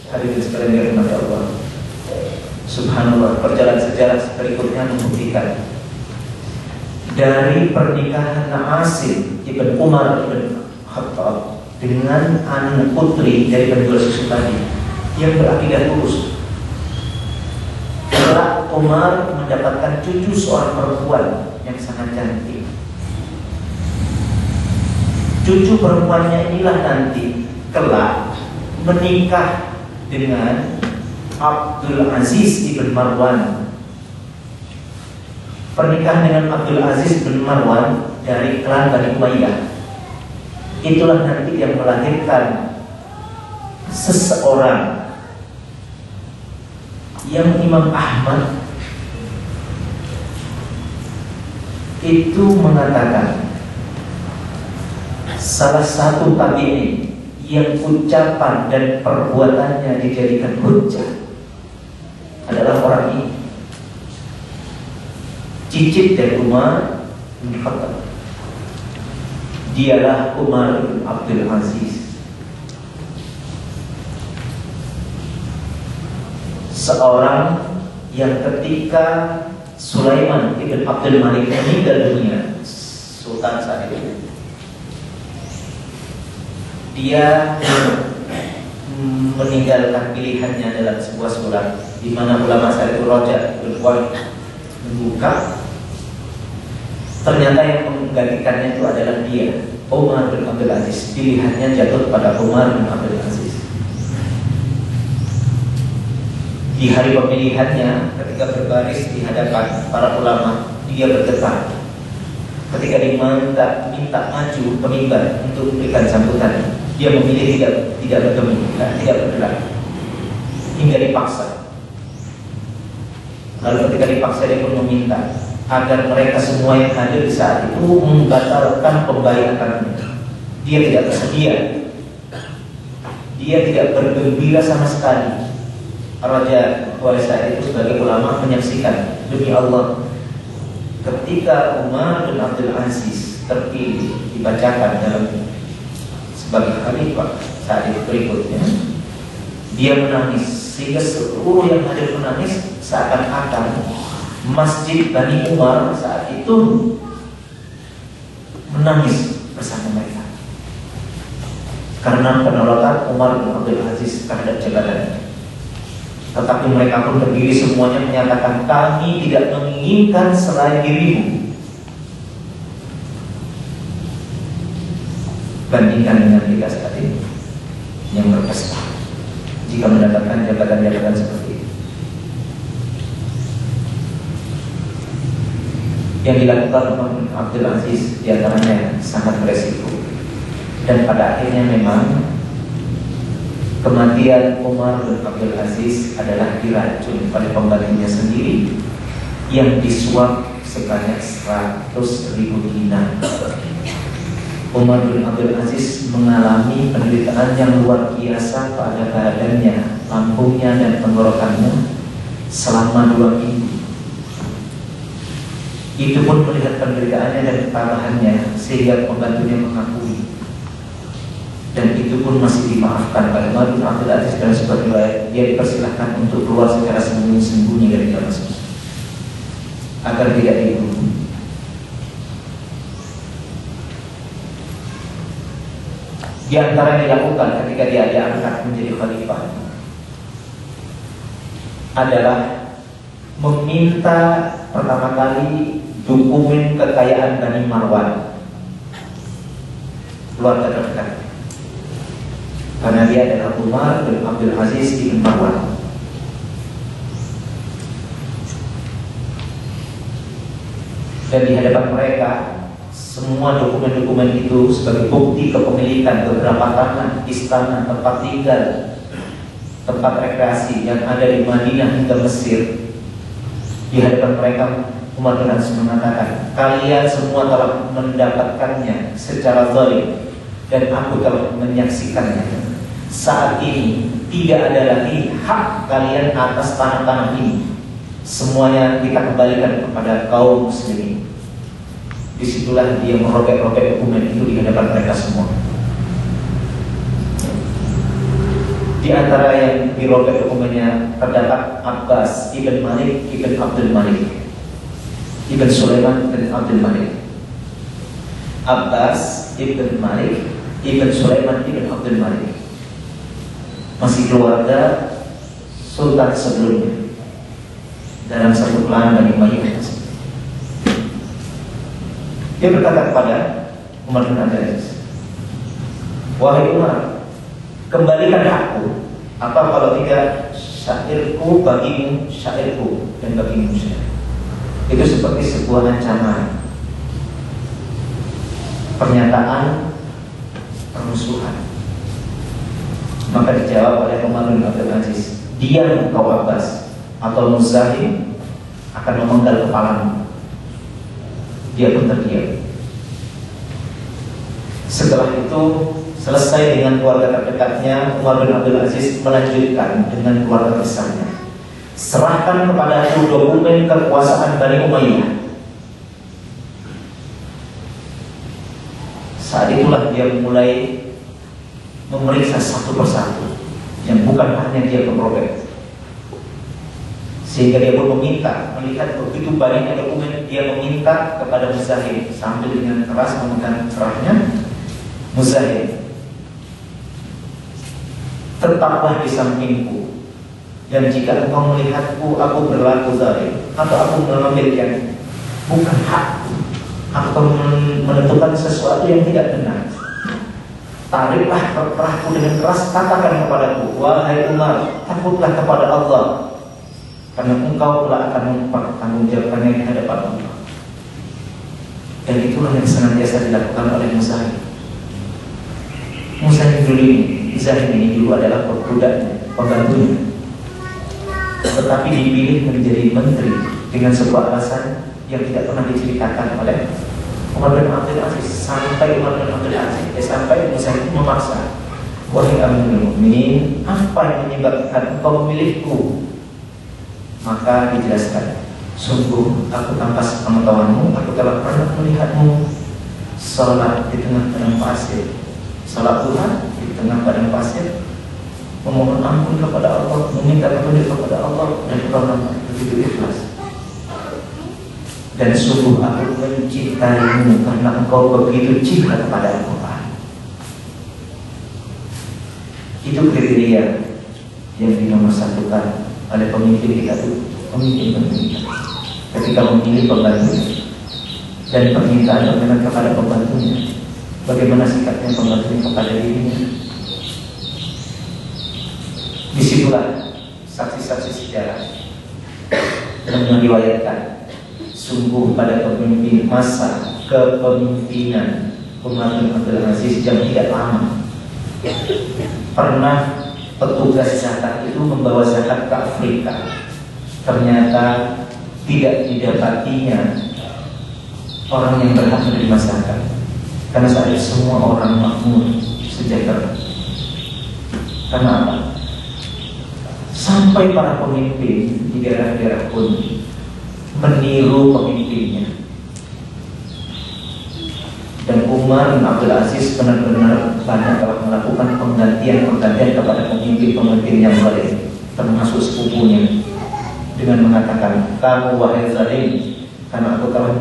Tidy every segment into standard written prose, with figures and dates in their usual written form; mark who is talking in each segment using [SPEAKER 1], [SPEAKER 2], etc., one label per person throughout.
[SPEAKER 1] Hadirin sekalian dirahmati Allah. Subhanallah, perjalanan sejarah berikutnya membuktikan dari pernikahan Asim ibn Umar ibn Khattab dengan anak putri dari penjual susu tadi yang berakidah lurus. Setelah Umar mendapatkan cucu seorang perempuan yang sangat cantik. Cucu perempuannya inilah nanti kelak menikah dengan Abdul Aziz ibn Marwan. Pernikahan dengan Abdul Aziz bin Marwan dari klan Bani Umayyah. Itulah nanti yang melahirkan seseorang yang Imam Ahmad itu mengatakan salah satu tabi'in yang ucapan dan perbuatannya dijadikan hujjah adalah orang ini, cicit dari Umar bin Khattab. Dialah Umar bin Abdul Aziz, seorang yang ketika Sulaiman ibn Abdul Malik meninggal dunia, Sultan saat itu, dia meninggalkan pilihannya dalam sebuah surat di mana ulama saat itu Raja bin Walid membuka, ternyata yang menggantikannya itu adalah dia, Umar bin Abdul Aziz. Pilihannya jatuh pada Umar bin Abdul Aziz. Di hari pemilihannya, ketika berbaris di hadapan para ulama, dia bergetar ketika minta maju ke mimbar untuk memberikan sambutan. Dia memilih tidak bergeming, tidak bergerak hingga dipaksa. Lalu ketika dipaksa, dia pun meminta agar mereka semua yang hadir di saat itu membatalkan pembaiatannya. Dia tidak bersedia, dia tidak bergembira sama sekali. Raja Walid saat itu sebagai ulama menyaksikan, demi Allah, ketika Umar bin Abdul Aziz terpilih dibacakan dalam sebagai khalifah saat itu berikutnya, dia menangis sehingga seluruh yang hadir menangis, seakan-akan Masjid Bani Umar saat itu menangis bersama mereka karena penolakan Umar bin Abdul Aziz terhadap jabatannya. Tetapi mereka pun berdiri semuanya menyatakan, kami tidak menginginkan selain dirimu. Bandingkan dengan kita saat ini yang berpesta jika mendapatkan jabatan-jabatan seperti itu. Yang dilakukan Umar bin Abdul Aziz diantaranya sangat beresiko, dan pada akhirnya memang kematian Umar bin Abdul Aziz adalah diracun pada pembantunya sendiri yang disuap sebanyak 100.000 dinar. Umar bin Abdul Aziz mengalami penderitaan yang luar biasa pada badannya, lambungnya dan tenggorokannya selama 2 minggu. Itu pun melihat penderitaannya dan keparahannya sehingga pembantunya mengakui, dan itu pun masih dimaafkan pada Umar bin Abdul Aziz. Dan sebagai riwayat, dia dipersilahkan untuk keluar secara sembunyi-sembunyi dari Damaskus agar tidak dibunuh. Di antara yang dilakukan ketika dia diangkat menjadi khalifah adalah meminta pertama kali dokumen kekayaan Bani Marwan, keluarga terdekat, karena dia adalah Umar bin Abdul Aziz ibn Marwan. Dan di hadapan mereka, semua dokumen-dokumen itu sebagai bukti kepemilikan beberapa tanah, istana, tempat tinggal, tempat rekreasi yang ada di Madinah hingga Mesir. Di hadapan mereka, Umar bin Aziz mengatakan, kalian semua telah mendapatkannya secara zalim dan aku telah menyaksikannya. Saat ini tidak ada lagi hak kalian atas tanah-tanah ini. Semuanya kita kembalikan kepada kaum muslimin. Disitulah dia merobek-robek dokumen itu di hadapan mereka semua. Di antara yang dirobek dokumennya terdapat Abbas ibn Malik ibn Abdul Malik ibn Sulaiman ibn Abdul Malik. Abbas ibn Malik ibn Sulaiman ibn Abdul Malik masih keluarga sultan sebelumnya dalam satu klan Bani Umayyah. Dia berkata kepada Umar bin Abdul Aziz, "Wahai Umar, kembalikan hakku. Apa kalau tidak, syairku bagimu syairku dan bagimu syair." Itu seperti sebuah ancaman, pernyataan permusuhan. Maka dijawab oleh Umar bin Abdul Aziz, "Diam engkau Abbas, atau Muzahim akan memenggal kepalamu." Dia pun terdiam. Setelah itu selesai dengan keluarga terdekatnya, Umar bin Abdul Aziz melanjutkan dengan keluarga besarnya. "Serahkan kepada aku dokumen kekuasaan Bani Umayyah." Saat itulah dia mulai memeriksa satu persatu, yang bukan hanya dia merobek. Sehingga dia pun meminta, melihat begitu banyaknya dokumen, dia meminta kepada Muzahim sambil dengan keras memegang kerahnya. "Muzahim, tetaplah di sampingku, dan jika engkau melihatku aku berlaku zalim atau aku mengambil yang bukan hakku, aku menentukan sesuatu yang tidak benar, tariklah kerahku dengan keras, katakan kepadaku, wahai Umar, takutlah kepada Allah, karena engkau telah akan mempertanggungjawabkannya di hadapan Allah." Dan itulah yang senantiasa dilakukan oleh Muzahim. Muzahim ini dulu adalah budaknya, pembantunya, tetapi dipilih menjadi menteri dengan sebuah alasan yang tidak pernah diceritakan oleh Umar bin Abdul Aziz. Sampai Umar bin Abdul Aziz sampai Muzahim memaksa, "Wahai Amirul Mukminin, apa yang menyebabkan engkau memilihku?" Maka dijelaskan, "Sungguh aku tanpa sepengetahuanmu, aku telah pernah melihatmu sholat di tengah padang pasir, sholat Tuhan di tengah padang pasir, memohon ampun kepada Allah, meminta petunjuk kepada Allah, dan engkau nampak begitu ikhlas. Dan sungguh aku mencintaimu karena engkau begitu cinta kepada Al-Quran." Itu kriteria yang dinomorsatukan oleh pemimpin kita itu, pemimpin kita. Ketika memilih pembantu dan permintaan bagaimana kepada pembantunya, bagaimana sikapnya pembantunya kepada dirinya. Disitulah saksi-saksi sejarah yang meriwayatkan, sungguh pada pemimpin masa kepemimpinan Umar bin Abdul Aziz yang tidak lama, pernah petugas zakat itu membawa zakat ke Afrika. Ternyata tidak didapatinya orang yang berhak menerima zakat, karena saat itu semua orang makmur, sejahtera. Karena apa? Sampai para pemimpin di daerah-daerah pun meniru pemimpinnya. Dan Umar bin Abdul Aziz benar-benar banyak telah melakukan penggantian kepada pemimpin-pemimpin yang zalim, termasuk sepupunya, dengan mengatakan, "Kamu wahai zalim, karena aku telah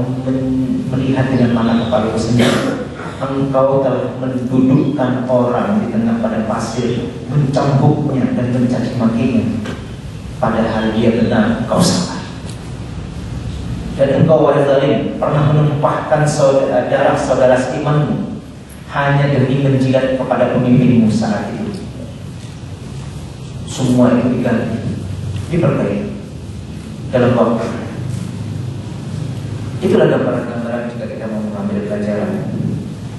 [SPEAKER 1] melihat dengan mata kepalaku sendiri, engkau telah mendudukkan orang di tengah padang pasir, mencambuknya dan mencaci makinya, padahal dia benar, engkau salah. Dan engkau wahai zalim pernah menumpahkan darah saudara seimanmu hanya demi menjilat kepada pemimpinmu saat itu." Semua itu diganti, diperbaiki dalam waktu. Itulah gambaran-gambaran jika kita mau mengambil pelajaran.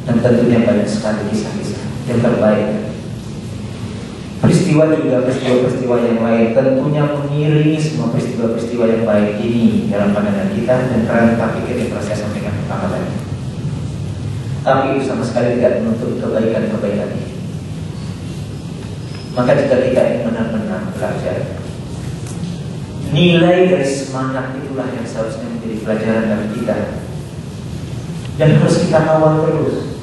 [SPEAKER 1] Dan tentunya banyak sekali kisah-kisah yang terbaik. Peristiwa juga peristiwa-peristiwa yang lain tentunya mengiringi semua peristiwa-peristiwa yang baik ini dalam pandangan kita, dan kerangka pikir yang telah saya sampaikan pertama tadi. Tapi itu sama sekali tidak menutup kebaikan-kebaikan ini. Maka jika kita ingin benar-benar belajar, nilai dari semangat itulah yang seharusnya menjadi pelajaran bagi kita, dan harus kita kawal terus.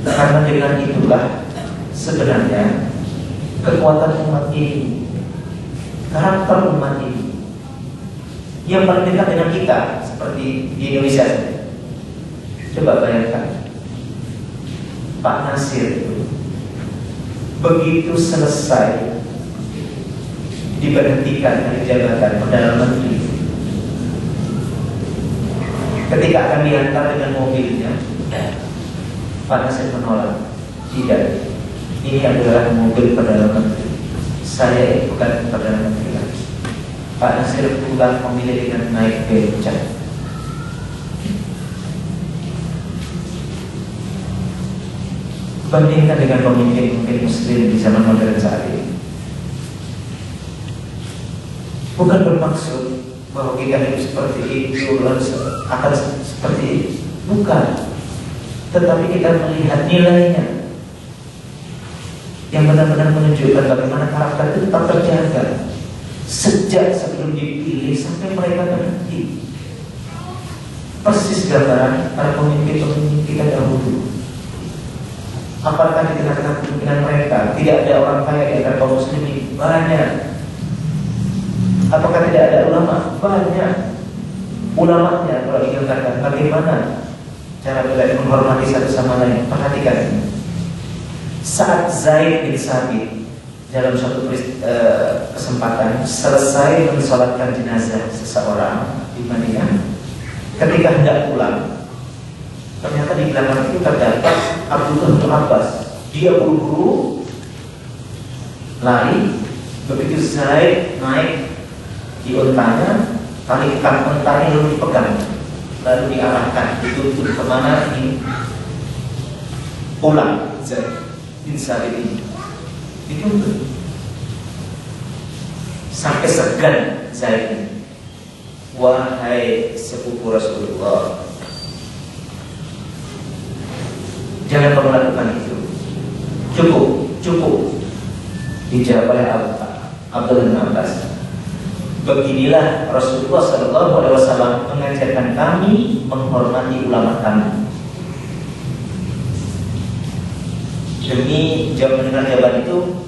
[SPEAKER 1] Karena dengan itulah sebenarnya kekuatan umat ini, karakter umat ini yang paling dekat dengan kita, seperti di Indonesia saja. Coba bayangkan, Pak Nasir itu begitu selesai diberhentikan dari jabatan Perdana Menteri, ketika akan diantar dengan mobilnya, Pak Nasir menolak. Tidak, ini adalah mobil Perdana Menteri, saya bukan Perdana Menteri lagi. Pak Nasir pulang memilih dengan naik becak. Bandingkan dengan pemimpin muslim di zaman modern saat ini. Bukan bermaksud bahwa kita hidup seperti itu akan seperti itu, bukan. Tetapi kita melihat nilainya yang benar-benar menunjukkan bagaimana karakter itu tetap terjaga sejak sebelum dipilih sampai mereka berhenti. Persis gambaran para pemimpin kita dahulu. Apakah di tengah-tengah kepemimpinan mereka tidak ada orang kaya di antara kaum muslimin? Banyak. Apakah tidak ada ulama? Banyak. Ulamanya kalau dikatakan bagaimana cara mereka menghormati satu sama lain. Perhatikan. Saat Zaid bin Sabit dalam suatu kesempatan selesai mensolatkan jenazah seseorang di Madinah, ketika hendak pulang, ternyata di belakang itu terdapat Abdullah bin Abbas. Dia buru-buru lari. Begitu Zaid naik di untanya, tali ikat untanya lalu dipegang, lalu diarahkan, dituntut kemana ini? Pulang. Zaid bin Sabit ini dituntut sampai segan Zaid ini. Wahai sepupu Rasulullah, jangan kamu lakukan itu. Cukup. Dijawab oleh Abdullah bin Abbas. Beginilah Rasulullah SAW mengajarkan kami menghormati ulama kami. Demi mendengar jawaban itu,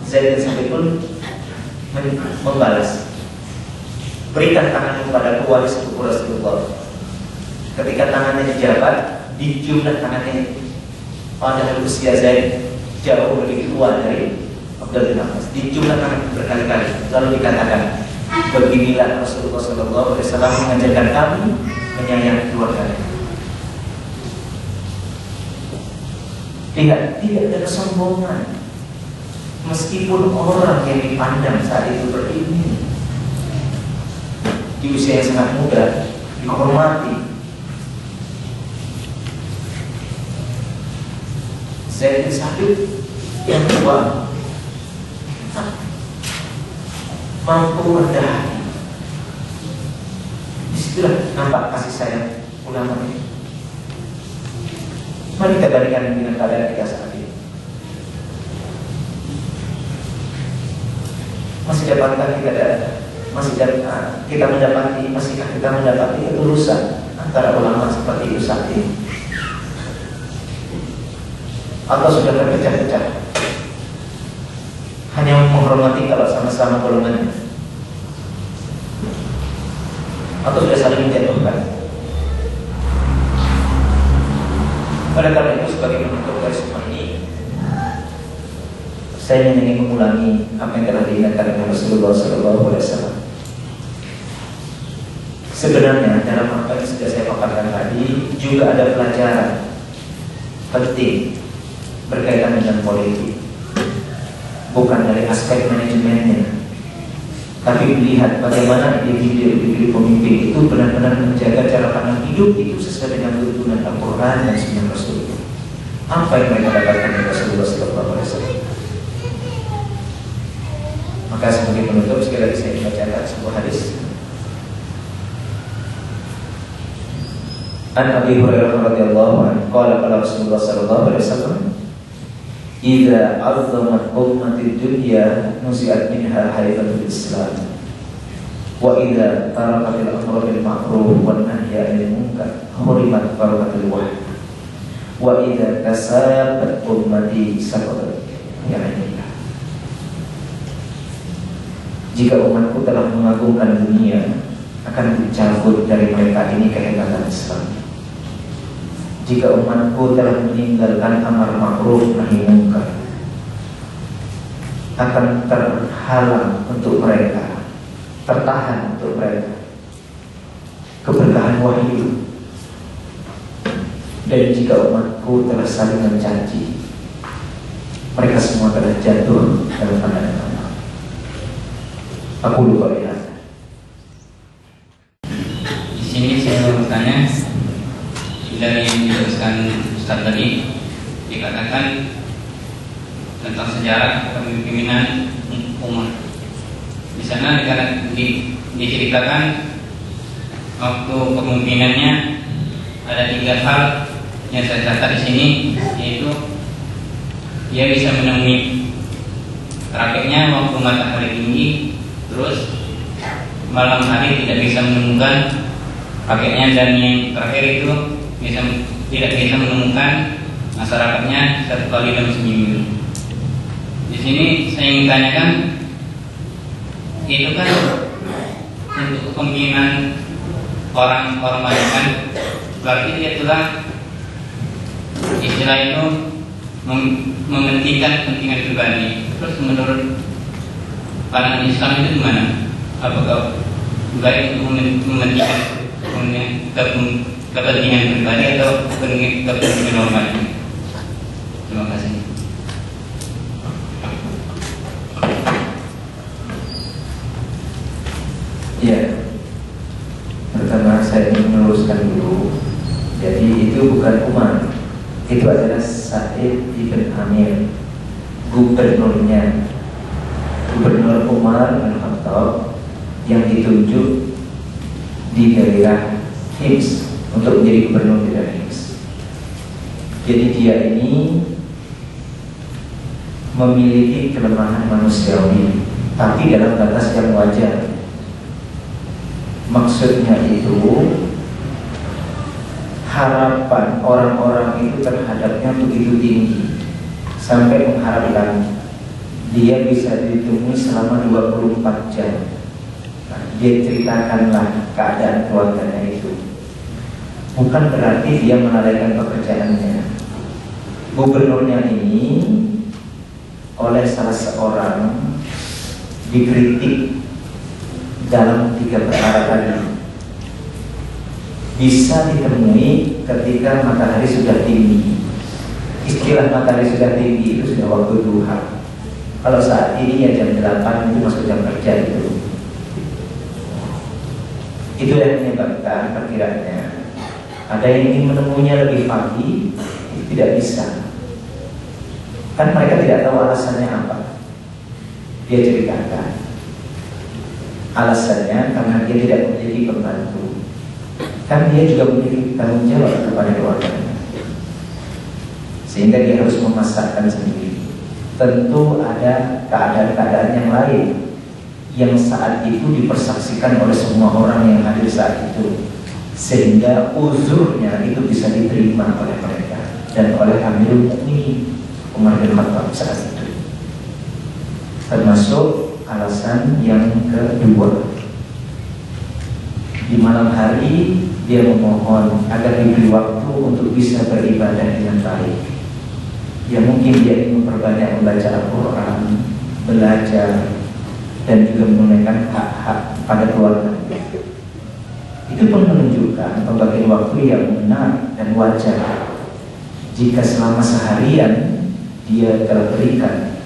[SPEAKER 1] Zaid bin Sabit pun membalas, berikan tanganmu kepada wahai sepupu Rasulullah. Ketika tangannya dijabat, dijumlah tangannya. Padahal usia Zaid jauh lebih tua dari Abdullah bin Abbas. Dijumlah tangan berkali-kali. Lalu dikatakan, beginilah Rasulullah SAW mengajarkan kami menyayangi keluarga. Tidak ada kesombongan. Meskipun orang yang dipandang saat itu berilmu, di usia yang sangat muda, dihormati. Zaid bin Sabit yang tua mampu rendah hati. Disitulah nampak kasih sayang ulama ini. Mari kita bandingkan dengan keadaan kita saat ini. Masihkah kita mendapati ketulusan antara ulama seperti itu saat ini? Atau sudah terpecah-pecah? Hanya menghormati kalau sama-sama golongannya? Atau sudah saling menjatuhkan? Oleh karena itu, sebagai penutup dari semua ini, saya ingin mengulangi apa yang telah diingatkan oleh Rasulullah SAW. Sebenarnya dalam apa yang sudah saya paparkan tadi juga ada pelajaran penting berkaitan dengan politik, bukan dari aspek manajemennya, tapi melihat bagaimana individu pemimpin itu benar-benar menjaga cara pandang hidup itu sesuai dengan tuntunan Al-Quran dan Sunnah Rasulullah. Apa yang mereka dapatkan dari Rasulullah SAW? Maka sebagai penutup, sekali lagi saya membacakan sebuah hadis. An Abi Hurairah radhiyallahu anhu qala qala Rasulullah sallallahu alaihi wasallam, idza azzamat ummatid dunya nusiat minha haibatul Islam, wa idza tarakatil amra bil ma'ruf wan nahya 'anil munkar hurimat barakatul wahd, wa idza tasabat ummati saqatat ya'inillah. Jika umatku telah mengagungkan dunia, akan dicabut dari mereka ini kehebatan Islam. Jika umatku telah meninggalkan amar ma'ruf nahi munkar, akan terhalang untuk mereka, tertahan untuk mereka keberkahan wahyu. Dan jika umatku telah saling mencaci, mereka semua telah jatuh dalam pandangan Allah. Aku lupa ya.
[SPEAKER 2] Di sini saya mau bertanya, dari yang dijelaskan Ustaz tadi, dikatakan tentang sejarah kepemimpinan umat. Di sana diceritakan waktu kepemimpinannya ada 3 hal yang saya catat di sini, yaitu dia bisa menemui rakyatnya waktu matahari tinggi, terus malam hari tidak bisa menemukan rakyatnya, dan yang terakhir itu tidak bisa menemukan masyarakatnya 1 kali dalam seminggu. Di sini saya ingin tanyakan, itu kan untuk kepemimpinan orang banyak kan, berarti dia telah istilah itu mementingkan kepentingan pribadi. Terus menurut pandangan Islam itu gimana? Apakah baik untuk mementingkan kepentingan pribadi atau kepentingan orang banyak? Terima kasih.
[SPEAKER 1] Ya, pertama saya ingin meluruskan dulu. Jadi itu bukan Umar, itu adalah Sa'id ibn Amir, gubernurnya, gubernur Umar bin Khattab yang ditunjuk di daerah Hims untuk menjadi gubernur di daerah Hims. Jadi dia ini memiliki kelemahan manusiawi, tapi dalam batas yang wajar. Maksudnya itu, harapan orang-orang itu terhadapnya begitu tinggi sampai mengharapkan dia bisa ditemui selama 24 jam. Nah, dia ceritakanlah keadaan keluarganya itu. Bukan berarti dia melalaikan pekerjaannya. Gubernurnya ini oleh salah seorang dikritik dalam 3 perkara tadi. Bisa ditemui ketika matahari sudah tinggi. Istilah matahari sudah tinggi itu sudah waktu duha. Kalau saat ini ya jam 8 itu masuk jam kerja itu. Itu yang menyebabkan perkiraannya. Ada yang ingin menemuinya lebih pagi, itu tidak bisa. Kan mereka tidak tahu alasannya apa. Dia ceritakan alasannya karena dia tidak memiliki pembantu. Kan dia juga memiliki tanggung jawab kepada keluarganya, sehingga dia harus memasakkan sendiri. Tentu ada keadaan-keadaan yang lain yang saat itu dipersaksikan oleh semua orang yang hadir saat itu, sehingga uzurnya itu bisa diterima oleh mereka dan oleh Amirul Mukminin Umar bin Khattab saat itu. Termasuk alasan yang kedua, di malam hari dia memohon agar diberi waktu untuk bisa beribadah dengan baik. Ya mungkin dia ingin memperbanyak membaca Al-Quran, belajar, dan juga menunaikan hak-hak pada keluarga. Itu pun menunjukkan pembagian waktu yang benar dan wajar. Jika selama seharian dia telah berikan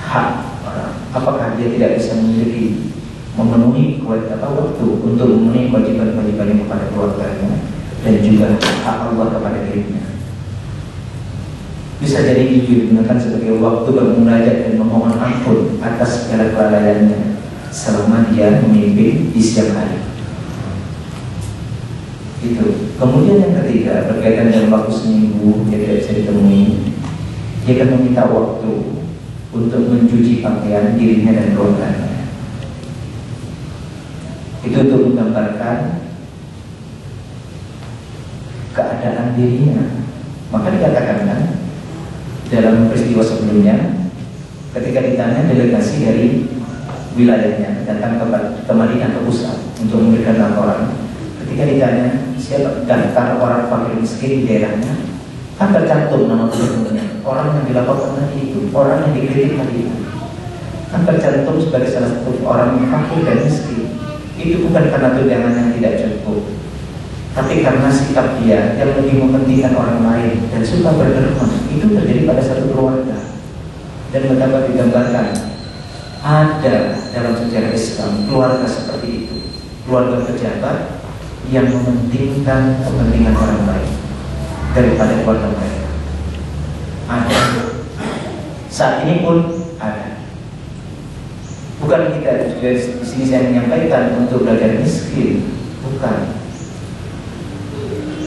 [SPEAKER 1] hak orang, apakah dia tidak bisa memenuhi waktu untuk memenuhi kewajiban-kewajibannya kepada keluarganya dan juga hak Allah kepada dirinya? Bisa jadi digunakan sebagai waktu bermunajat dan memohon ampun atas segala kelalaiannya selama dia memimpin di siang hari. Itu. Kemudian yang ketiga, berkaitan dengan waktu seminggu dia tidak bisa ditemui, dia akan meminta waktu untuk mencuci pakaian dirinya dan keluarganya. Itu untuk menggambarkan keadaan dirinya. Maka dikatakan kan dalam peristiwa sebelumnya, ketika ditanya delegasi dari wilayahnya, datang ke Madinah, ke pusat untuk memberikan laporan. Ketika ditanya siapa daftar orang fakir miskin di daerahnya, kan tercantum nama gubernurnya, orang yang dilaporkan tadi itu, orang yang dikritik tadi itu, kan tercantum sebagai salah satu orang yang fakir dan miskin. Itu bukan karena tunjangan yang tidak cukup, tapi karena sikap dia yang lebih mementingkan orang lain dan suka berderma. Itu terjadi pada satu keluarga. Dan betapa digambarkan ada dalam sejarah Islam keluarga seperti itu, keluarga pejabat yang mementingkan kepentingan orang lain daripada keluarga mereka. Ada. Saat ini pun ada. Bukan kita juga di sini saya menyampaikan untuk belajar miskin, bukan.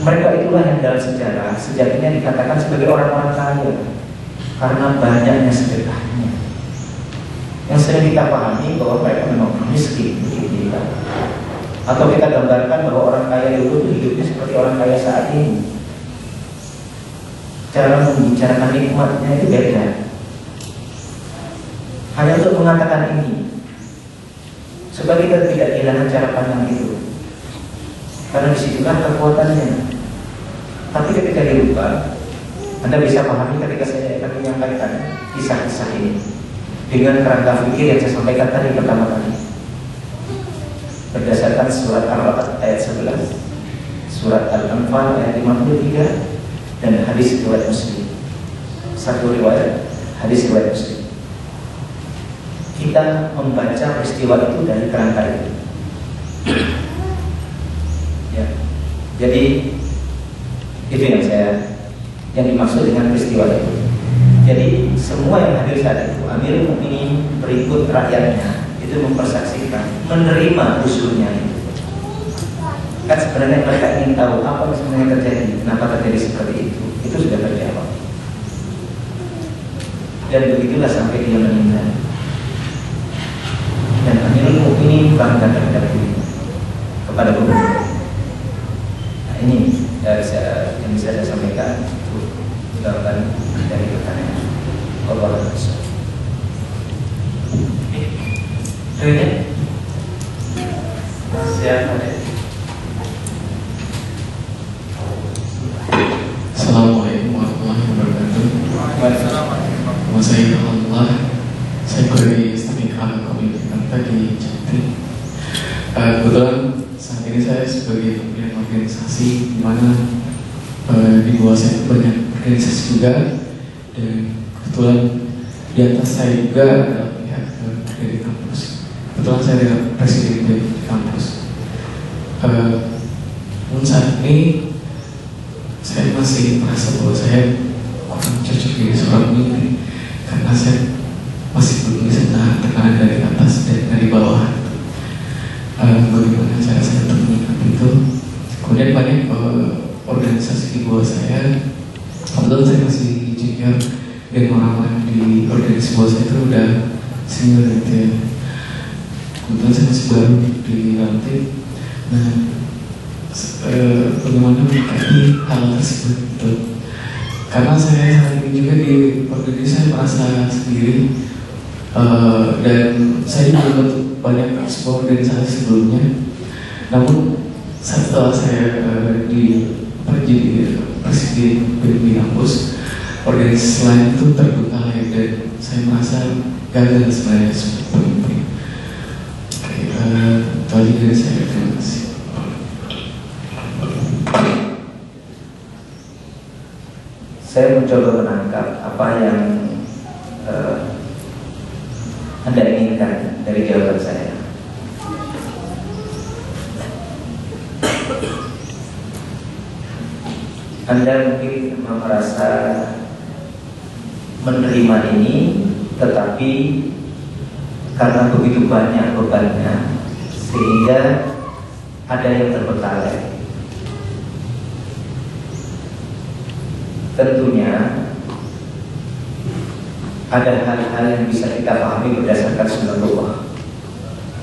[SPEAKER 1] Mereka itulah yang dalam sejarah sejatinya dikatakan sebagai orang-orang kaya karena banyaknya sedekahnya. Yang sering kita pahami bahwa mereka memang miskin, begitu kita. Atau kita gambarkan bahwa orang kaya dulu itu hidupnya seperti orang kaya saat ini. Cara membicarakan nikmatnya itu beda. Hanya untuk mengatakan ini, supaya kita tidak kehilangan cara pandang itu. Karena disitulah kekuatannya. Tapi ketika dirubah, Anda bisa pahami ketika saya akan menyampaikan kisah-kisah ini dengan kerangka fikir yang saya sampaikan tadi pertama kali, berdasarkan surat Ar-Ra'd ayat 11, surat Al-Anfal ayat 53, dan hadis riwayat Muslim. Satu riwayat, hadis riwayat Muslim. Kita membaca peristiwa itu dari kerangka itu. Ya. Jadi itu yang dimaksud dengan peristiwa itu. Jadi semua yang hadir saat itu, Amirul Mukminin berikut rakyatnya itu mempersaksikan menerima usulnya itu. Kan sebenarnya mereka ingin tahu apa yang sebenarnya terjadi, kenapa terjadi seperti itu. Itu sudah terjawab. Dan begitulah sampai dia meninggal. Dan Amirul Mukminin bangga terhadap dirinya kepada gubernur. Nah ini yang bisa saya sampaikan untuk jawaban dari pertanyaan. Allah Rasul. Siapa ada?
[SPEAKER 3] Assalamualaikum warahmatullahi wabarakatuh. Nama saya Allah. Saya dari Istiqamah Komunitas di Jatim. Kebetulan saat ini saya sebagai pimpinan organisasi di mana di bawah saya banyak organisasi juga, dan kebetulan di atas saya juga adalah pihak dari kampus. Kebetulan saya adalah presiden dari kampus. Namun saat ini saya masih merasa bahwa saya kurang cocok jadi seorang pemimpin karena saya masih belum bisa menahan tekanan dari atas dan dari bawah. Bagaimana cara saya untuk menyikapi itu? Kemudian banyak organisasi di bawah saya. Kebetulan saya masih junior dan orang-orang di organisasi bawah saya itu udah senior gitu ya. Kebetulan saya masih baru dilantik. Nah, bagaimana menyikapi hal tersebut gitu? Karena saya saat ini juga di organisasi saya merasa sendiri, dan saya juga membentuk banyak sebuah organisasi sebelumnya. Namun setelah saya jadi presiden di kampus, organisasi lain itu terbengkalai dan saya merasa gagal sebenarnya sebagai pemimpin. Itu aja dari saya. Terima kasih.
[SPEAKER 1] Saya mencoba menangkap apa yang Anda inginkan dari jawaban saya. Anda mungkin merasa menerima ini, tetapi karena begitu banyak bebannya sehingga ada yang terbengkalai. Tentunya ada hal-hal yang bisa kita pahami berdasarkan sunnatullah.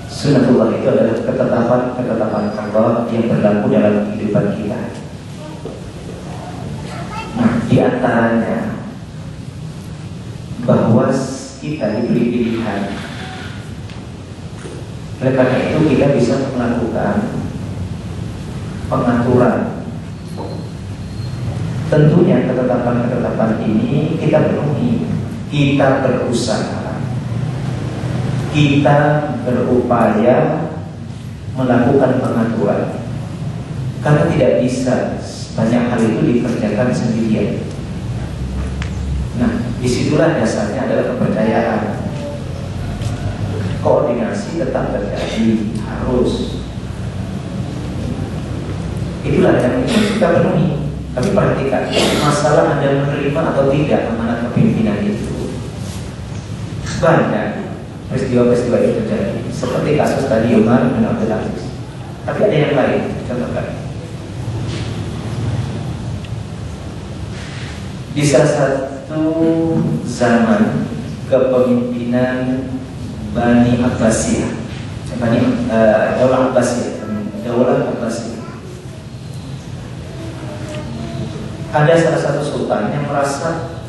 [SPEAKER 1] Sunnatullah itu adalah ketetapan Allah yang berlaku dalam kehidupan kita. Nah, di antaranya bahwa kita diberi pilihan Oleh karena itu kita bisa melakukan pengaturan. Tentunya ketetapan-ketetapan ini kita penuhi, kita berusaha, kita berupaya melakukan pengaturan. Karena tidak bisa banyak hal itu dikerjakan sendirian. Nah, disitulah dasarnya adalah kepercayaan. Koordinasi tetap terjadi, harus. Itulah yang kita penuhi. Tapi perhatikan, masalah Anda menerima atau tidak amanat kepemimpinan itu. Banyak peristiwa-peristiwa itu terjadi, seperti kasus tadi Umar bin Abdul Aziz. Tapi ada yang lain, contohkan. Di salah satu zaman kepemimpinan Bani Abbasiyah, Daulah Abbasiyah, ada salah satu sultan yang merasa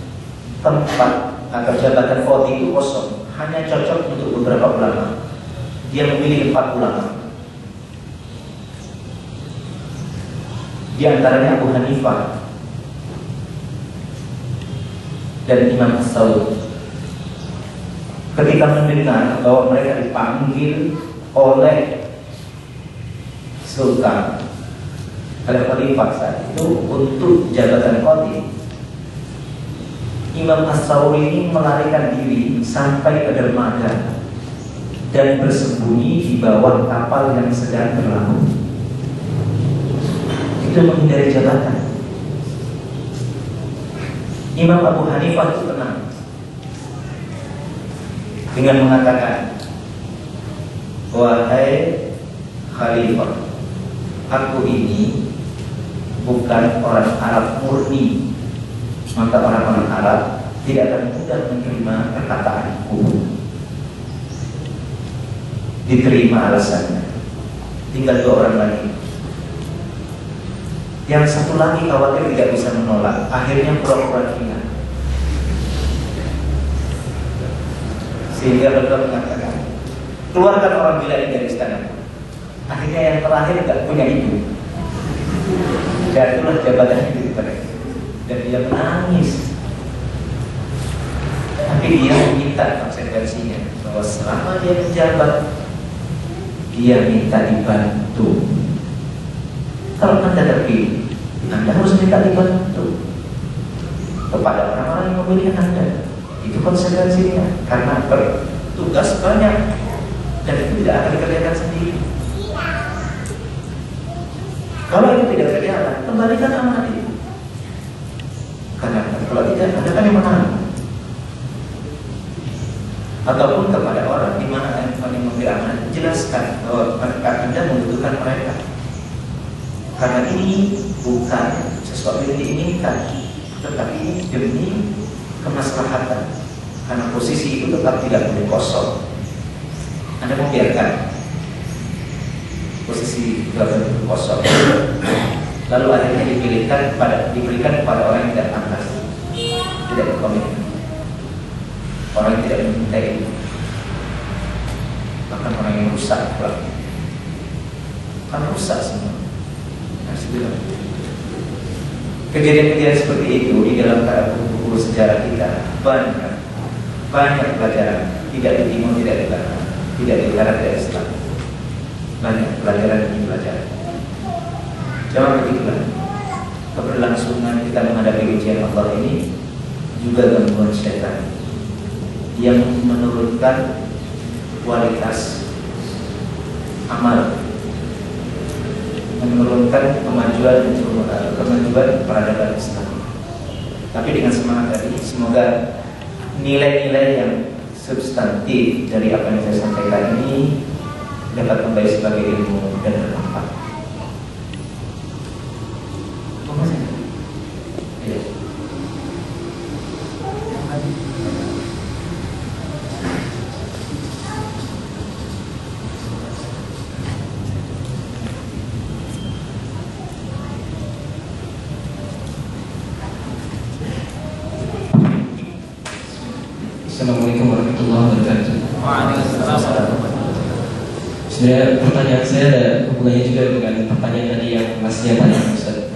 [SPEAKER 1] tempat atau jabatan qadhi itu kosong, hanya cocok untuk beberapa ulama. Dia memilih 4 ulama. Di antaranya Abu Hanifah dan Imam As-Sawri. Ketika mendengar bahwa mereka dipanggil oleh sultan, oleh khalifah saat itu untuk jabatan qadhi, Imam As-Sawri ini melarikan diri sampai ke dermaga dan bersembunyi di bawah kapal yang sedang berlabuh. Itu menghindari jabatan. Imam Abu Hanifah itu tenang dengan mengatakan, wahai khalifah, aku ini bukan orang Arab murni, maka orang-orang Arab tidak akan mudah menerima perkataanku. Diterima alasannya. Tinggal 2 orang lagi. Yang satu lagi khawatir tidak bisa menolak, akhirnya pura-pura gila. Sehingga beliau mengatakan, keluarkan orang gila ini dari istana. Akhirnya yang terakhir tidak punya ibu, dan itulah jabatannya di mereka. Dan dia menangis. Tapi dia meminta konsekuensinya, bahwa selama dia menjabat, dia minta dibantu. Kalau Anda terpilih, Anda harus minta dibantu kepada orang-orang yang memilih Anda. Itu konsekuensinya, karena bertugas banyak dan itu tidak akan dikerjakan sendiri. Kalau itu tidak berjalan, kembalikan amanat itu. Karena kalau tidak, Anda kan yang menang. Ataupun kepada orang di mana yang memberi amanat, jelaskan bahwa Anda membutuhkan mereka. Karena ini bukan sesuatu yang diinginkan, tetapi ini demi kemaslahatan. Karena posisi itu tetap tidak boleh kosong. Anda membiarkan posisi jabatan itu kosong, lalu akhirnya diberikan kepada orang yang tidak pantas, tidak berkomitmen, orang yang tidak mencintai, bahkan orang yang rusak, kan rusak semua. Kejadian-kejadian seperti itu di dalam buku-buku sejarah kita banyak pelajaran. Tidak di timur, tidak di barat, tidak di utara, tidak di selatan. Banyak pelajaran demi pelajaran. Jangan begitulah. Keberlangsungan kita menghadapi ujian Allah ini juga gangguan syaitan yang menurunkan kualitas amal, menurunkan kemajuan peradaban Islam. Tapi dengan semangat tadi, semoga nilai-nilai yang substantif dari apa yang saya sampaikan ini dapat kembali sebagai ilmu dan bermanfaat. Ya.
[SPEAKER 3] Assalamualaikum warahmatullahi wabarakatuh.
[SPEAKER 4] Waalaikumsalam. Sebenarnya pertanyaan saya ada hubungannya juga dengan pertanyaan tadi yang Masnya tanya, Ustaz.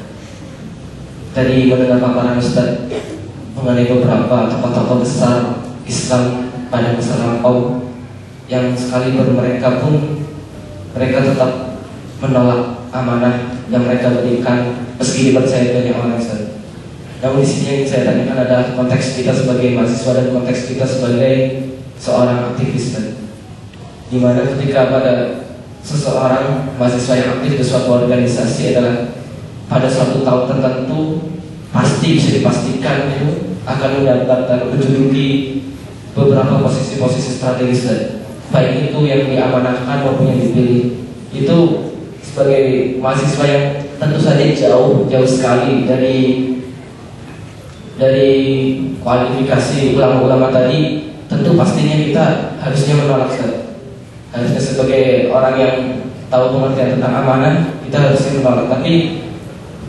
[SPEAKER 4] Tadi mendengar paparan Ustaz mengenai beberapa tokoh-tokoh besar Islam pada masa lampau yang sekalipun mereka pun mereka tetap menolak amanah yang mereka berikan meski dipercaya banyak orang, Ustaz. Namun di sini yang ingin saya tanyakan adalah konteks kita sebagai mahasiswa dan konteks kita sebagai seorang aktivis, Ustaz. Dimana ketika pada seseorang mahasiswa yang aktif di suatu organisasi adalah pada suatu tahun tertentu pasti bisa dipastikan itu akan mendapatkan menduduki beberapa posisi-posisi strategis, dan baik itu yang diamanahkan maupun yang dipilih. Itu sebagai mahasiswa yang tentu saja jauh sekali dari kualifikasi ulama-ulama tadi, tentu pastinya kita harusnya menolak, Ustaz. Harusnya sebagai orang yang tahu pengertian tentang amanah, kita harusnya menolak. Tapi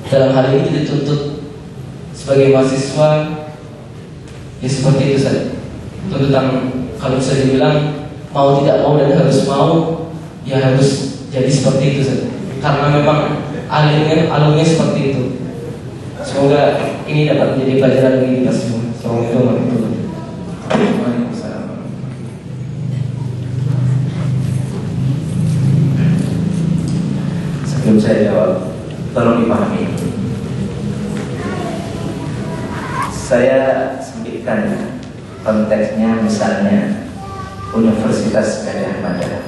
[SPEAKER 4] dalam hal ini kita dituntut sebagai mahasiswa ya seperti itu saja. Tuntutan kalau bisa dibilang mau tidak mau dan harus mau, ya harus jadi seperti itu saja. Karena memang alurnya seperti itu. Semoga ini dapat menjadi pelajaran bagi kita semua. Assalamualaikum warahmatullahi wabarakatuh.
[SPEAKER 1] Sebelum saya jawab, tolong dipahami. Saya sempitkan konteksnya, misalnya Universitas Gadjah Mada.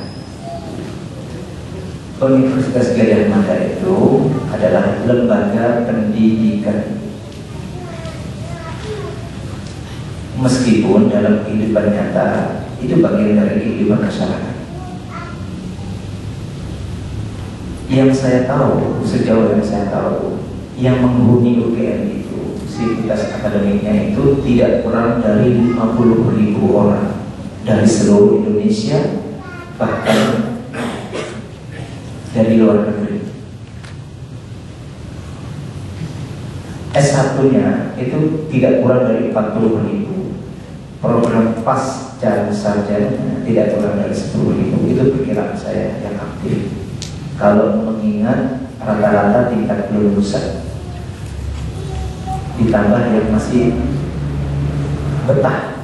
[SPEAKER 1] Universitas Gadjah Mada itu adalah lembaga pendidikan. Meskipun dalam kehidupan nyata itu bagian dari kehidupan masyarakat. Yang saya tahu, sejauh yang saya tahu, yang menghuni UGM itu, sivitas akademiknya itu tidak kurang dari 50.000 orang dari seluruh Indonesia, bahkan dari luar negeri. S1-nya itu tidak kurang dari 40.000. Program pasca sarjana tidak kurang dari 10.000. Itu perkiraan saya yang aktif. Kalau mengingat rata-rata tingkat kelulusan, ditambah yang masih betah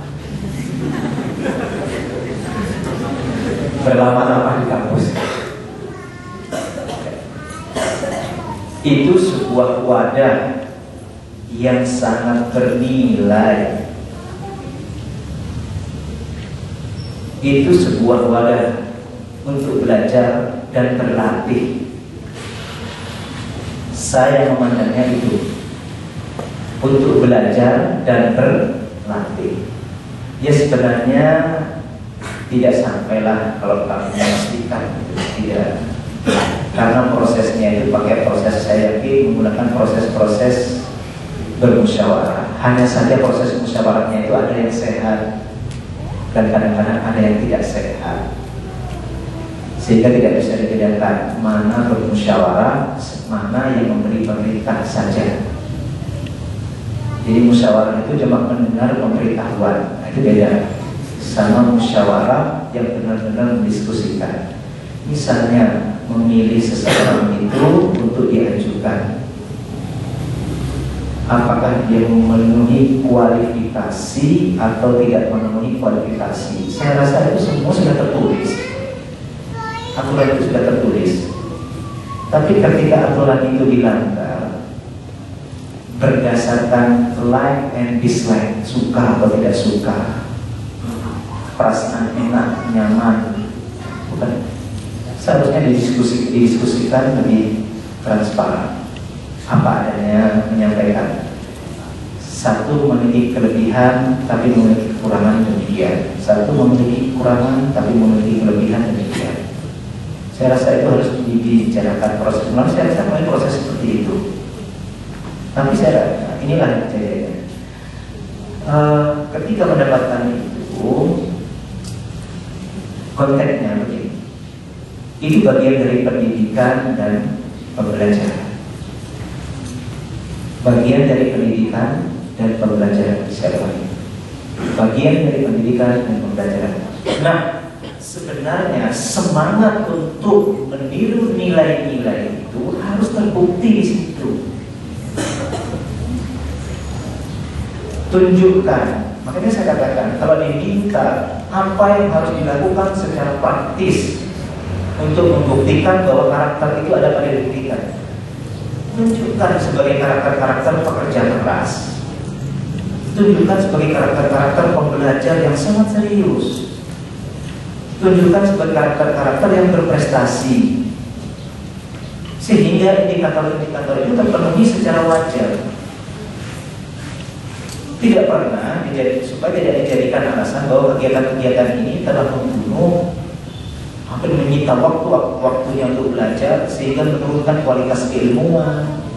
[SPEAKER 1] berlama-lama di kampus, itu sebuah wadah yang sangat bernilai. Itu sebuah wadah untuk belajar dan berlatih. Saya memandangnya itu untuk belajar dan berlatih. Ya sebenarnya tidak sampailah kalau kami memastikan, tidak. Karena prosesnya itu pakai proses, saya yakin menggunakan proses-proses bermusyawarah. Hanya saja proses musyawarahnya itu ada yang sehat dan kadang-kadang ada yang tidak sehat, sehingga tidak bisa dibedakan mana bermusyawarah, mana yang memberi perintah saja. Jadi musyawarah itu cuma mendengar pemberitahuan, itu beda sama musyawarah yang benar-benar mendiskusikan. Misalnya memilih seseorang itu untuk diajukan, apakah dia memenuhi kualifikasi atau tidak memenuhi kualifikasi. Saya rasa itu semua sudah tertulis, aturan itu sudah tertulis. Tapi ketika aturan itu dilanggar berdasarkan like and dislike, suka atau tidak suka, perasaan enak, nyaman, bukan, seharusnya didiskusikan lebih transparan, apa adanya, menyampaikan. Satu memiliki kelebihan tapi memiliki kekurangan, demikian. Satu memiliki kekurangan tapi memiliki kelebihan, demikian. Saya rasa itu harus dibicarakan proses. Saya rasa mulai proses seperti itu. Tapi saya inilah kejadiannya. Ketika mendapatkan itu, konteksnya begini. Ini bagian dari pendidikan dan pembelajaran. Bagian dari pendidikan dan pembelajaran siapa ini? Bagian dari pendidikan dan pembelajaran. Nah, sebenarnya semangat untuk meniru nilai-nilai itu harus terbukti di situ. Tunjukkan. Makanya saya katakan, kalau diminta apa yang harus dilakukan secara praktis untuk membuktikan bahwa karakter itu ada pada diri kita. Tunjukkan sebagai karakter-karakter pekerja keras. Tunjukkan sebagai karakter-karakter pembelajar yang sangat serius. Tunjukkan sebagai karakter-karakter yang berprestasi, sehingga indikator-indikator itu terpenuhi secara wajar. Tidak pernah supaya tidak dijadikan alasan bahwa kegiatan-kegiatan ini telah membunuh, hampir menyita waktunya untuk belajar sehingga menurunkan kualitas keilmuan,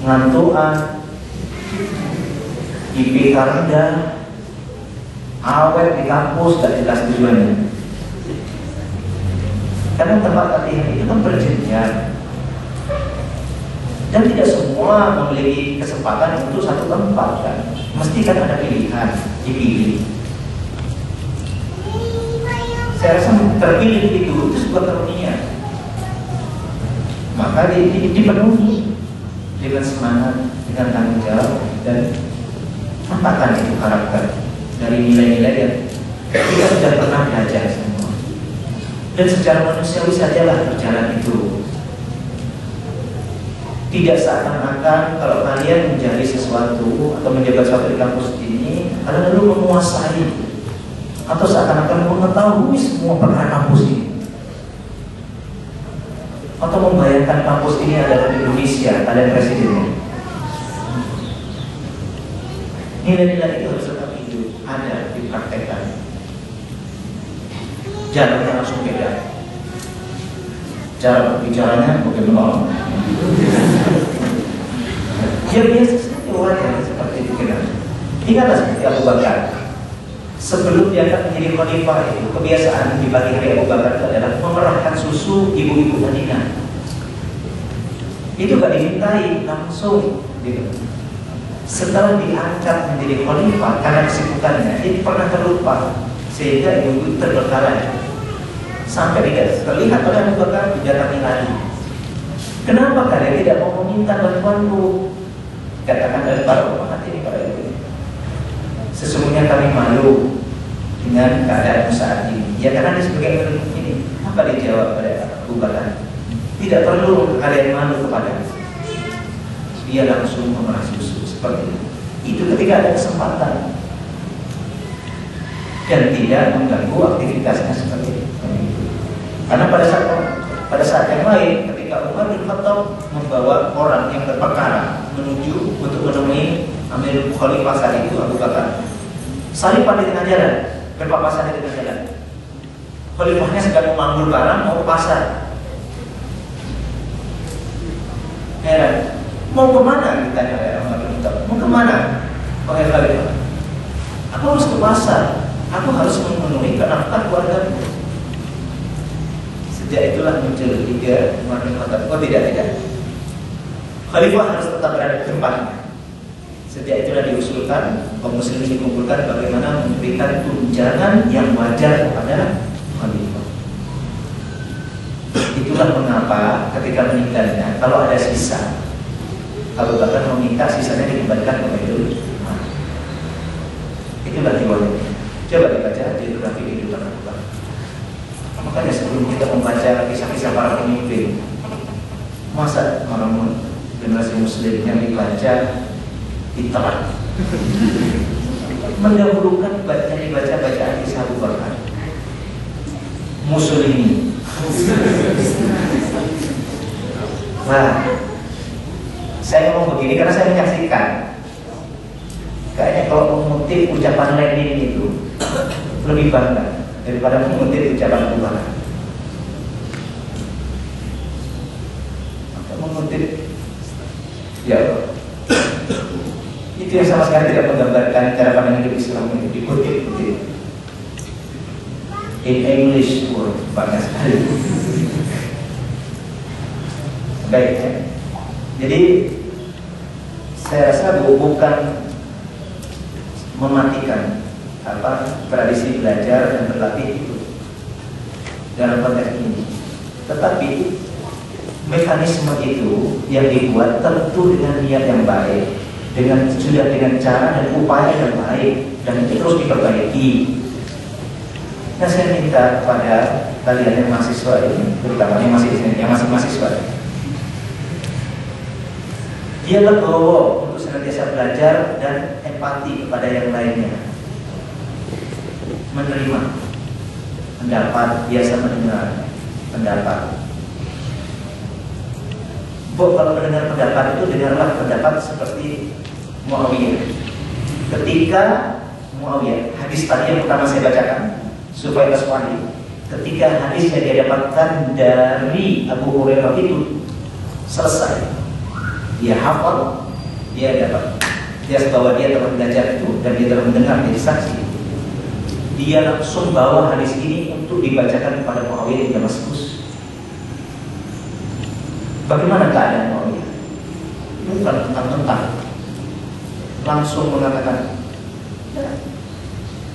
[SPEAKER 1] ngantuan, IPK rendah, awet di kampus, tak jelas tujuannya. Karena tempat latihan itu kan berjenjang dan tidak semua memiliki kesempatan untuk satu tempat kan. Mesti kan ada pilihan, dipilih. Saya rasa terpilih itu sebuah karunia. Maka dipenuhi dengan semangat, dengan tanggung jawab, dan tampakkan itu karakter dari nilai-nilai yang kita sudah pernah belajar semua. Dan secara manusiawi sajalah berjalan itu. Tidak seakan-akan kalau kalian mencari sesuatu atau menjaga sesuatu di kampus ini, kalian lalu menguasai atau seakan-akan mengetahui semua perkara kampus ini, atau membayangkan kampus ini adalah Indonesia, kalian presidennya. Nilai-nilai itu harus tetap hidup, ada, dipraktekkan. Jalannya langsung beda. Cara berbicaranya bagaimana? Ya biasa saja, wajar seperti itu kita. Ingatlah seperti Abu Bakar. Sebelum dia akan menjadi khalifah itu, kebiasaan di pagi hari Abu Bakar itu adalah memerahkan susu ibu-ibu Madinah. Itu gak dimintai, langsung gitu. Setelah diangkat menjadi khalifah karena kesibukannya, dia pernah terlupa sehingga ibu-ibu terbengkalai sampai tidak terlihat oleh Abu Bakar didatangi lagi. Kenapa kalian tidak mau meminta bantuanku? Katakan dari para umat ini, para ibu. Sesungguhnya kami malu dengan keadaan saat ini. Ya karena dia sebagai penduduk ini. Apa dijawab pada Abu Bakar? Tidak perlu kalian malu kepada. Dia langsung memerah susu seperti itu. Itu ketika ada kesempatan dan tidak mengganggu aktivitasnya seperti itu. Karena pada saat yang lain, ketika Umar bin Khattab membawa orang yang berperkara menuju untuk menemui Amirul Khalifah saat itu Abu Bakar, salipan di tengah jalan, berpapasan di tengah jalan. Khalifahnya sedang memanggul barang mau ke pasar. Heran, mau kemana? Ditanya oleh Umar bin Khattab. Mau kemana? Wahai Khalifah, aku harus ke pasar. Aku harus memenuhi kenafkah keluargaku. Sejak itulah muncul tiga Umar bin Khattab. Oh tidak. Khalifah harus tetap berada di tempatnya. Sejak itulah diusulkan kaum muslimin dikumpulkan bagaimana memberikan tunjangan yang wajar kepada khalifah. Itulah mengapa ketika meninggalnya kalau ada sisa, Abu Bakar meminta sisanya dikembalikan ke Baitul Mal. Itulah riwayatnya. Coba dibaca biografi kehidupan Abu Bakar. Makanya sebelum kita membaca kisah-kisah para pemimpin, masa orang generasi muslim yang dibaca ditelan, mendahulukan dibaca bacaan kisah Abu Bakar, Mussolini. Nah, saya ngomong begini karena saya menyaksikan. Kayaknya kalau mengutip ucapan Lenin itu lebih bangga daripada mengutip ucapan Abu Bakar. Mengutip, ya itu yang sama sekali tidak menggambarkan cara pandang hidup Islam itu dikutip. In English, bangga sekali. Baik, ya. Jadi saya rasa bukan mematikan tradisi belajar dan berlatih itu dalam konteks ini. Tetapi mekanisme itu yang dibuat tentu dengan niat yang baik, dengan cara dan upaya yang baik, dan itu terus diperbaiki. Nah, saya minta kepada kalian yang mahasiswa ini, terutama yang masih mahasiswa, dia legowo untuk senantiasa belajar dan empati kepada yang lainnya, menerima pendapat, biasa mendengar pendapat. Kalau mendengar pendapat itu, dengarlah pendapat seperti Muawiyah. Ketika Muawiyah, hadis tadi yang pertama saya bacakan supaya Aswani, ketika hadis yang dia dapatkan dari Abu Hurairah itu selesai, dia hafal, dia dapat, dia bahwa dia telah belajar itu dan dia telah mendengar, jadi saksi. Dia langsung bawa hadis ini untuk dibacakan kepada Muawiyah di Damaskus. Bagaimana keadaan Muawiyah? Bukan tentang-tentang, langsung mengatakan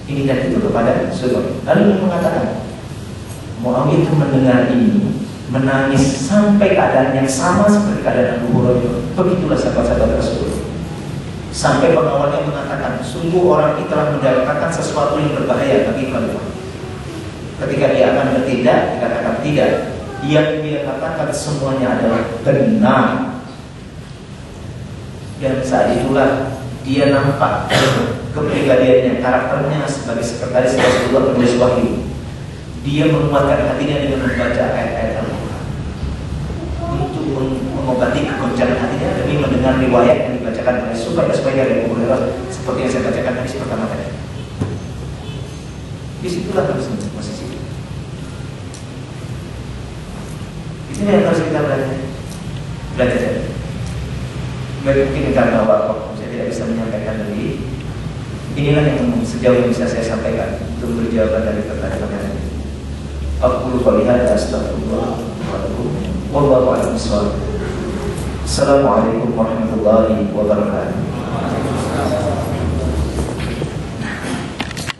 [SPEAKER 1] ini dan itu kepada saudara. Lalu mengatakan Muawiyah itu mendengar ini, menangis sampai keadaan yang sama seperti keadaan Abu Hurairah. Begitulah sahabat-sahabat Rasul. Sampai pengawalnya mengatakan, sungguh orang itu telah mendapatkan sesuatu yang berbahaya bagi khalifah. Ketika dia akan bertindak, dikatakan tidak. Yang dia katakan semuanya adalah benar. Dan saat itulah dia nampak kepribadiannya, karakternya sebagai sekretaris Rasulullah penulis wahyu. Dia menguatkan hatinya dengan membaca ayat-ayat Al-Quran untuk mengobati kegoncangan hatinya demi mendengar riwayat yang dibacakan oleh supaya dari Abu Hurairah seperti yang saya bacakan hadis pertama tadi. Disitulah harus posisi. Ini yang harus kita belajar. Mungkin karena waktu saya tidak bisa menyampaikan lebih. Inilah yang sejauh yang bisa saya sampaikan untuk berjawaban dari pertanyaan ini. Aku lupa lihat, astagfirullah, wallahu a'lam bishawab. Assalamualaikum warahmatullahi wabarakatuh.